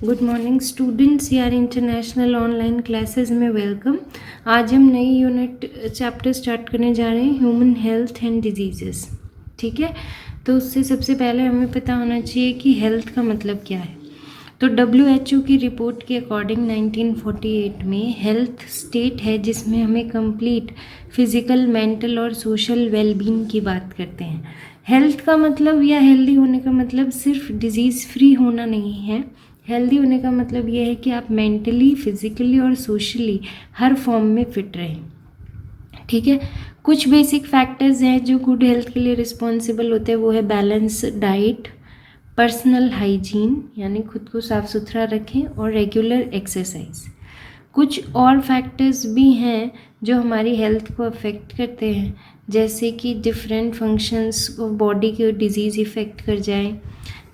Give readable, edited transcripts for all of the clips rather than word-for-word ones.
Good morning students, यार international online classes में welcome. आज हम नई यूनिट चैप्टर स्टार्ट करने जा रहे हैं, ह्यूमन हेल्थ एंड डिजीजेस। ठीक है, तो उससे सबसे पहले हमें पता होना चाहिए कि हेल्थ का मतलब क्या है। तो WHO की रिपोर्ट के अकॉर्डिंग 1948 में हेल्थ स्टेट है जिसमें हमें कंप्लीट फिजिकल, मेंटल और सोशल वेलबींग की बात करते हैं। हेल्थ का मतलब या हेल्दी होने का मतलब सिर्फ डिजीज़ फ्री होना नहीं है। हेल्दी होने का मतलब ये है कि आप मेंटली, फिजिकली और सोशली हर फॉर्म में फिट रहें। ठीक है, कुछ बेसिक फैक्टर्स हैं जो गुड हेल्थ के लिए रिस्पॉन्सिबल होते हैं। वो है बैलेंस डाइट, पर्सनल हाइजीन यानी खुद को साफ सुथरा रखें, और रेगुलर एक्सरसाइज। कुछ और फैक्टर्स भी हैं जो हमारी हेल्थ को अफेक्ट करते हैं, जैसे कि डिफरेंट फंक्शंस ऑफ बॉडी के डिजीज़ इफ़ेक्ट कर जाए,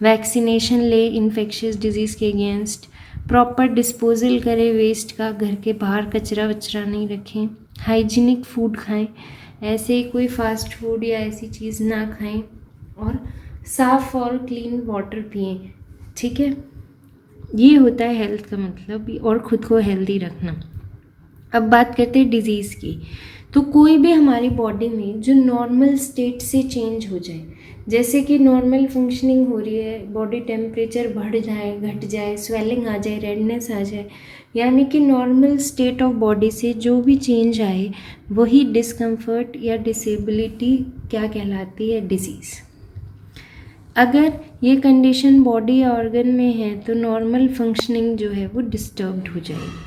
वैक्सीनेशन ले इन्फेक्शियस डिजीज़ के अगेंस्ट, प्रॉपर डिस्पोजल करें वेस्ट का, घर के बाहर कचरा वचरा नहीं रखें, हाइजीनिक फूड खाएं, ऐसे कोई फास्ट फूड या ऐसी चीज़ ना खाएं, और साफ़ और क्लीन वाटर पिएं। ठीक है, ये होता है हेल्थ का मतलब, और ख़ुद को हेल्दी रखना। अब बात करते हैं डिज़ीज़ की। तो कोई भी हमारी बॉडी में जो नॉर्मल स्टेट से चेंज हो जाए, जैसे कि नॉर्मल फंक्शनिंग हो रही है, बॉडी टेम्परेचर बढ़ जाए, घट जाए, स्वेलिंग आ जाए, रेडनेस आ जाए, यानी कि नॉर्मल स्टेट ऑफ बॉडी से जो भी चेंज आए वही डिस्कम्फर्ट या डिसेबिलिटी क्या कहलाती है, डिजीज़। अगर ये कंडीशन बॉडी या ऑर्गन में है तो नॉर्मल फंक्शनिंग जो है वो डिस्टर्ब्ड हो जाएगी।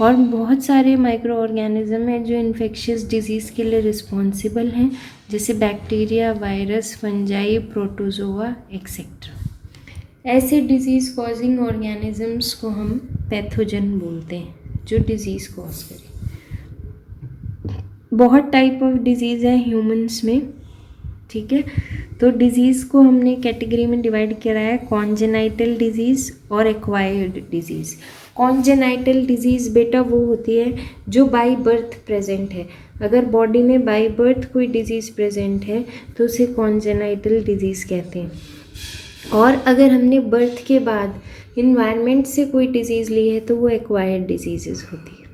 और बहुत सारे माइक्रो ऑर्गेनिज्म हैं जो इन्फेक्शियस डिजीज़ के लिए रिस्पॉन्सिबल हैं, जैसे bacteria, virus, fungi, protozoa etcetera. ऐसे डिजीज़ कॉजिंग ऑर्गेनिजम्स को हम पैथोजन बोलते हैं, जो डिजीज़ कॉज करें। बहुत टाइप ऑफ डिजीज़ है ह्यूमंस में। ठीक है, तो डिज़ीज़ को हमने कैटेगरी में डिवाइड करा है, कॉन्जेनाइटल डिजीज़ और एक्वायर्ड डिजीज़। कॉन्जेनाइटल डिजीज़ बेटा वो होती है जो बाय बर्थ प्रेजेंट है। अगर बॉडी में बाय बर्थ कोई डिजीज़ प्रेजेंट है तो उसे कॉन्जेनाइटल डिजीज़ कहते हैं। और अगर हमने बर्थ के बाद इन्वायरमेंट से कोई डिजीज़ ली है तो वो एक्वायर्ड डिजीज़ होती है।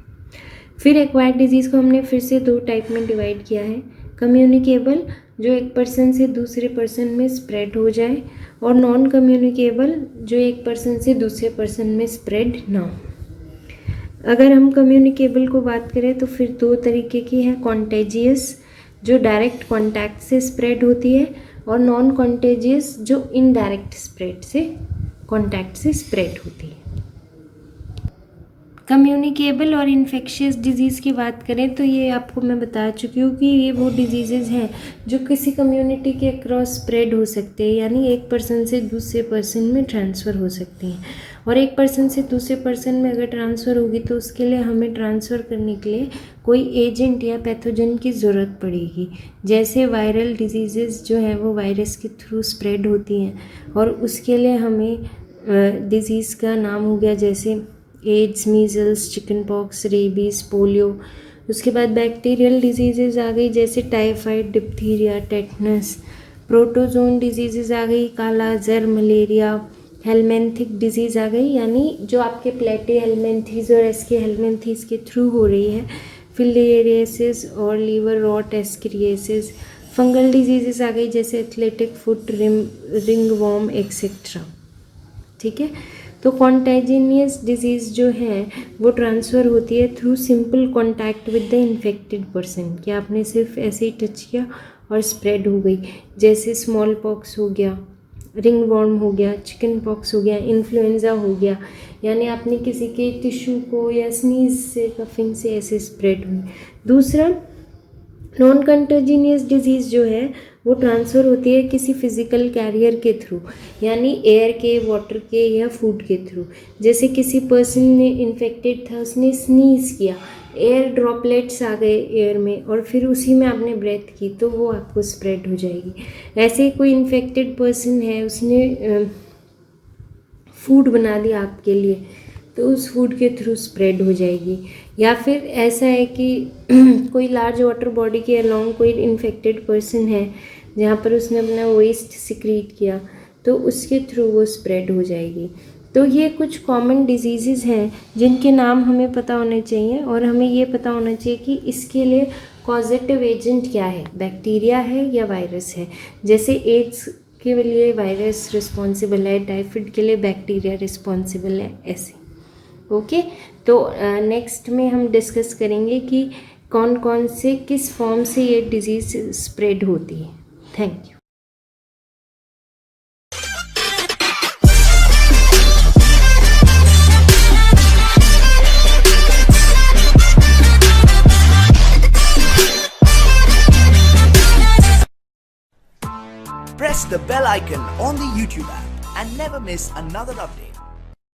फिर एक्वायर्ड डिजीज़ को हमने फिर से दो टाइप में डिवाइड किया है, कम्युनिकेबल जो एक पर्सन से दूसरे पर्सन में स्प्रेड हो जाए, और नॉन कम्युनिकेबल जो एक पर्सन से दूसरे पर्सन में स्प्रेड ना हो। अगर हम कम्युनिकेबल को बात करें तो फिर दो तरीके की है, कॉन्टेजियस जो डायरेक्ट कॉन्टैक्ट से स्प्रेड होती है, और नॉन कॉन्टेजियस जो इनडायरेक्ट स्प्रेड से कॉन्टैक्ट से स्प्रेड होती है। कम्युनिकेबल और इन्फेक्शियस डिजीज़ की बात करें तो ये आपको मैं बता चुकी हूँ कि ये वो डिजीज़ेज़ हैं जो किसी कम्युनिटी के अक्रॉस स्प्रेड हो सकते हैं, यानी एक पर्सन से दूसरे पर्सन में ट्रांसफ़र हो सकती हैं। और एक पर्सन से दूसरे पर्सन में अगर ट्रांसफ़र होगी तो उसके लिए हमें ट्रांसफ़र करने के लिए कोई एजेंट या पैथोजन की ज़रूरत पड़ेगी। जैसे वायरल डिजीज़ेज़ जो हैं वो वायरस के थ्रू स्प्रेड होती हैं, और उसके लिए हमें डिज़ीज़ का नाम हो गया जैसे AIDS, measles, chicken pox, rabies, polio. उसके बाद बैक्टीरियल डिजीज़ेज़ आ गई जैसे typhoid, diphtheria, tetanus. Protozoan diseases आ गई, काला ज़र, मलेरिया। हेलमेंथिक डिजीज़ आ गई, यानी जो आपके प्लेटी हेलमेंथीज़ और एसके हेलमेंथीज़ के थ्रू हो रही है। फिलियरियासिस और लीवर रॉट, एस्करियासिस। फंगल डिजीज़ेज़ आ गई जैसे एथलेटिक फुट, रिंगवॉर्म एक्सेट्रा। ठीक है, तो कॉन्टेजिनियस डिजीज़ जो है वो ट्रांसफ़र होती है through simple contact with the infected person, कि आपने सिर्फ ऐसे ही टच किया और स्प्रेड हो गई। जैसे स्मॉल पॉक्स हो गया, रिंगवॉर्म हो गया, चिकन पॉक्स हो गया, इन्फ्लुएंज़ा हो गया, यानी आपने किसी के टिश्यू को या स्नीज से, कफिंग से ऐसे स्प्रेड हुई। दूसरा, नॉन कंटेजिनियस डिजीज़ जो है वो ट्रांसफ़र होती है किसी फिज़िकल कैरियर के थ्रू, यानी एयर के, वाटर के या फूड के थ्रू। जैसे किसी पर्सन ने इन्फेक्टेड था, उसने स्नीज़ किया, एयर ड्रॉपलेट्स आ गए एयर में, और फिर उसी में आपने ब्रेथ की तो वो आपको स्प्रेड हो जाएगी। ऐसे ही कोई इन्फेक्टेड पर्सन है, उसने फूड बना दिया आपके लिए तो उस फूड के थ्रू स्प्रेड हो जाएगी। या फिर ऐसा है कि कोई लार्ज वाटर बॉडी के अलोंग कोई इन्फेक्टेड पर्सन है जहाँ पर उसने अपना वेस्ट सिक्रीट किया तो उसके थ्रू वो स्प्रेड हो जाएगी। तो ये कुछ कॉमन डिजीज़ हैं जिनके नाम हमें पता होने चाहिए, और हमें ये पता होना चाहिए कि इसके लिए कॉजेटिव एजेंट क्या है, बैक्टीरिया है या वायरस है। जैसे एड्स के लिए वायरस रिस्पॉन्सिबल है, टाइफाइड के लिए बैक्टीरिया रिस्पॉन्सिबल है, ऐसे। ओके, तो नेक्स्ट में हम डिस्कस करेंगे कि कौन कौन से किस फॉर्म से ये डिजीज़ स्प्रेड होती है। Thank you. Press the bell icon on the YouTube app and never miss another update.